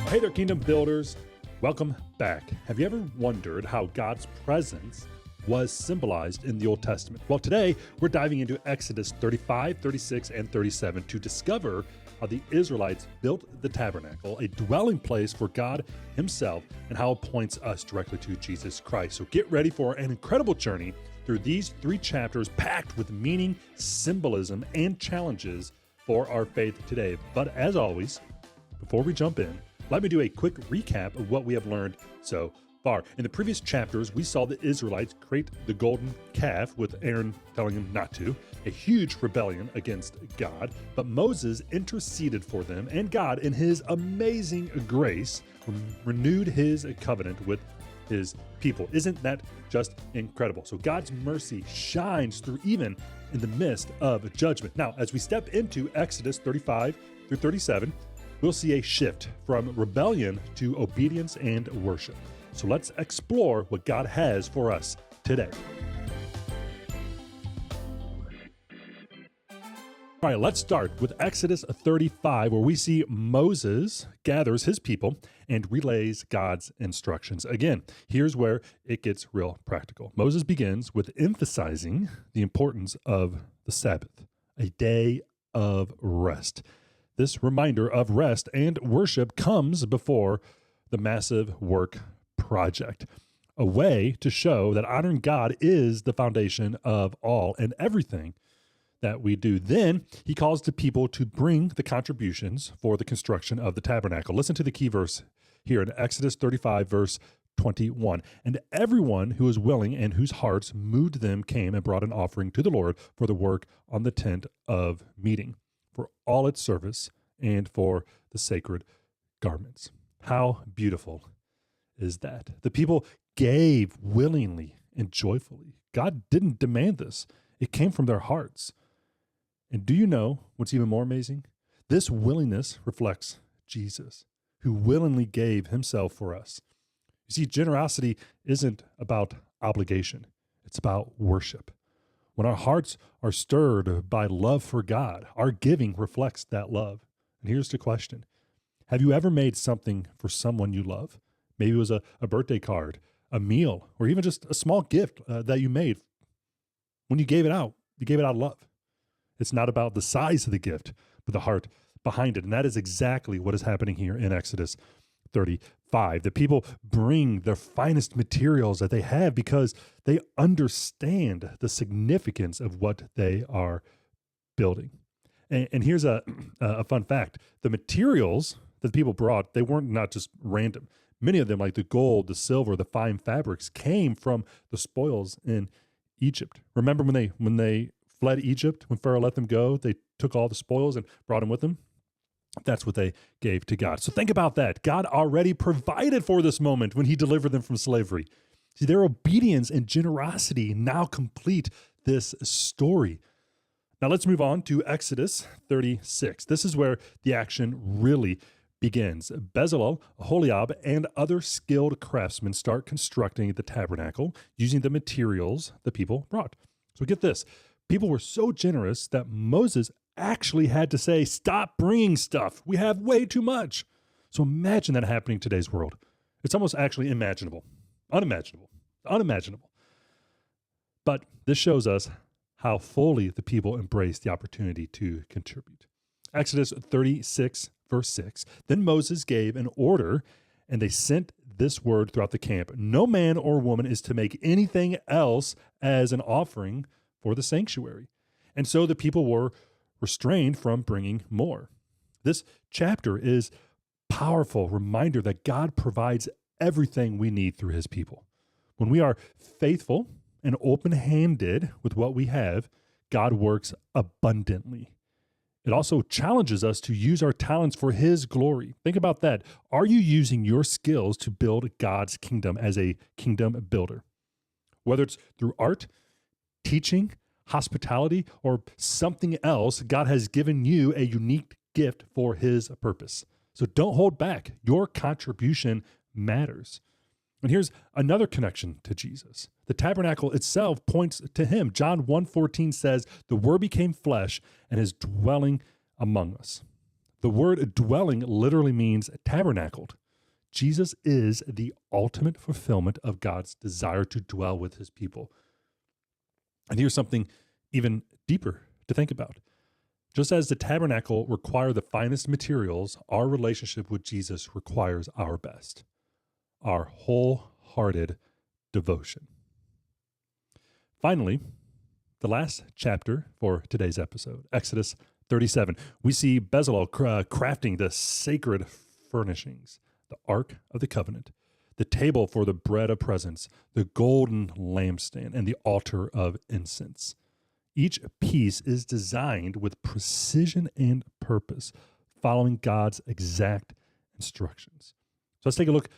Hey there, Kingdom Builders. Welcome back. Have you ever wondered how God's presence was symbolized in the Old Testament? Well, today we're diving into Exodus 35, 36, and 37 to discover how the Israelites built the tabernacle, a dwelling place for God himself, and how it points us directly to Jesus Christ. So get ready for an incredible journey through these 3 chapters packed with meaning, symbolism, and challenges for our faith today. But as always, before we jump in, let me do a quick recap of what we have learned so far. In the previous chapters, we saw the Israelites create the golden calf with Aaron telling them not to, a huge rebellion against God, but Moses interceded for them, and God, in his amazing grace, renewed his covenant with his people. Isn't that just incredible? So God's mercy shines through even in the midst of judgment. Now, as we step into Exodus 35 through 37, we'll see a shift from rebellion to obedience and worship. So let's explore what God has for us today. All right, let's start with Exodus 35, where we see Moses gathers his people and relays God's instructions. Again, here's where it gets real practical. Moses begins with emphasizing the importance of the Sabbath, a day of rest. This reminder of rest and worship comes before the massive work project, a way to show that honoring God is the foundation of all and everything that we do. Then he calls the people to bring the contributions for the construction of the tabernacle. Listen to the key verse here in Exodus 35, verse 21. And everyone who was willing and whose hearts moved them came and brought an offering to the Lord for the work on the tent of meeting, for all its service, and for the sacred garments. How beautiful is that? The people gave willingly and joyfully. God didn't demand this. It came from their hearts. And do you know what's even more amazing? This willingness reflects Jesus, who willingly gave himself for us. You see, generosity isn't about obligation. It's about worship. When our hearts are stirred by love for God, our giving reflects that love. And here's the question. Have you ever made something for someone you love? Maybe it was a birthday card, a meal, or even just a small gift that you made. When you gave it out of love. It's not about the size of the gift, but the heart behind it. And that is exactly what is happening here in Exodus 35. The people bring their finest materials that they have because they understand the significance of what they are building. And here's a fun fact. The materials that the people brought, they weren't not just random. Many of them, like the gold, the silver, the fine fabrics, came from the spoils in Egypt. Remember when they fled Egypt, when Pharaoh let them go, they took all the spoils and brought them with them? That's what they gave to God. So think about that. God already provided for this moment when he delivered them from slavery. See, their obedience and generosity now complete this story. Now let's move on to Exodus 36. This is where the action really begins. Bezalel, Oholiab, and other skilled craftsmen start constructing the tabernacle using the materials the people brought. So get this. People were so generous that Moses actually had to say, stop bringing stuff. We have way too much. So imagine that happening in today's world. It's almost actually unimaginable. But this shows us how fully the people embraced the opportunity to contribute. Exodus 36, verse 6. Then Moses gave an order, and they sent this word throughout the camp. No man or woman is to make anything else as an offering for the sanctuary. And so the people were restrained from bringing more. This chapter is a powerful reminder that God provides everything we need through his people. When we are faithful and open-handed with what we have, God works abundantly. It also challenges us to use our talents for his glory. Think about that. Are you using your skills to build God's kingdom as a kingdom builder? Whether it's through art, teaching, hospitality, or something else, God has given you a unique gift for his purpose. So don't hold back. Your contribution matters. And here's another connection to Jesus. The tabernacle itself points to him. John 1:14 says, "The Word became flesh and is dwelling among us." The word dwelling literally means tabernacled. Jesus is the ultimate fulfillment of God's desire to dwell with his people. And here's something even deeper to think about. Just as the tabernacle required the finest materials, our relationship with Jesus requires our best, our wholehearted devotion. Finally, the last chapter for today's episode, Exodus 37. We see Bezalel crafting the sacred furnishings, the Ark of the Covenant, the table for the bread of presence, the golden lampstand, and the altar of incense. Each piece is designed with precision and purpose, following God's exact instructions. So let's take a look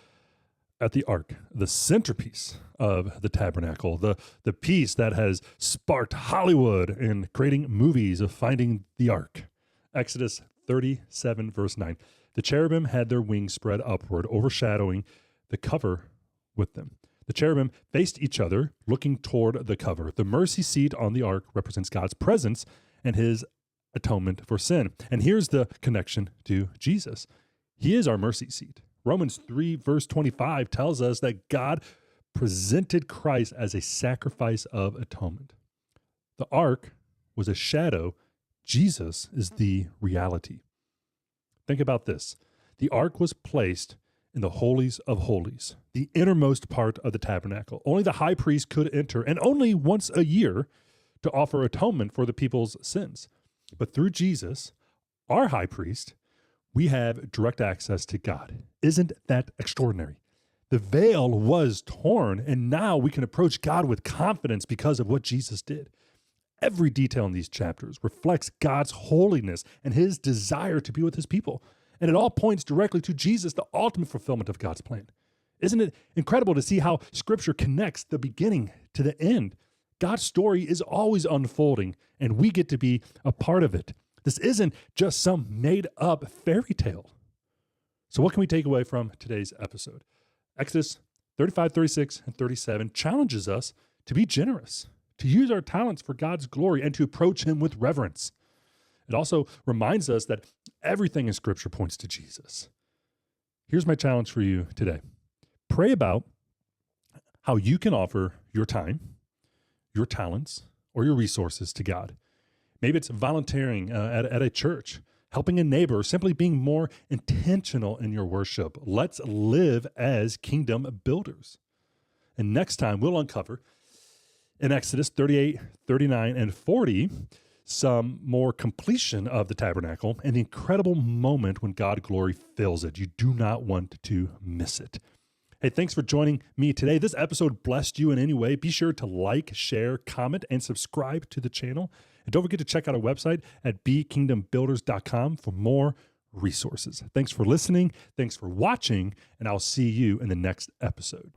at the ark, the centerpiece of the tabernacle, the piece that has sparked Hollywood in creating movies of finding the ark. Exodus 37, verse 9. The cherubim had their wings spread upward, overshadowing the cover with them. The cherubim faced each other, looking toward the cover. The mercy seat on the ark represents God's presence and his atonement for sin. And here's the connection to Jesus. He is our mercy seat. Romans 3, verse 25 tells us that God presented Christ as a sacrifice of atonement. The ark was a shadow. Jesus is the reality. Think about this. The ark was placed in the holies of holies, the innermost part of the tabernacle. Only the high priest could enter, and only once a year, to offer atonement for the people's sins. But through Jesus, our high priest, we have direct access to God. Isn't that extraordinary? The veil was torn, and now we can approach God with confidence because of what Jesus did. Every detail in these chapters reflects God's holiness and his desire to be with his people. And it all points directly to Jesus, the ultimate fulfillment of God's plan. Isn't it incredible to see how Scripture connects the beginning to the end? God's story is always unfolding, and we get to be a part of it. This isn't just some made-up fairy tale. So what can we take away from today's episode? Exodus 35, 36, and 37 challenges us to be generous, to use our talents for God's glory, and to approach him with reverence. It also reminds us that everything in Scripture points to Jesus. Here's my challenge for you today. Pray about how you can offer your time, your talents, or your resources to God. Maybe it's volunteering at a church, helping a neighbor, or simply being more intentional in your worship. Let's live as kingdom builders. And next time we'll uncover in Exodus 38, 39, and 40, some more completion of the tabernacle and the incredible moment when God's glory fills it. You do not want to miss it. Hey, thanks for joining me today. This episode blessed you in any way. Be sure to like, share, comment, and subscribe to the channel. And don't forget to check out our website at bekingdombuilders.com for more resources. Thanks for listening. Thanks for watching, and I'll see you in the next episode.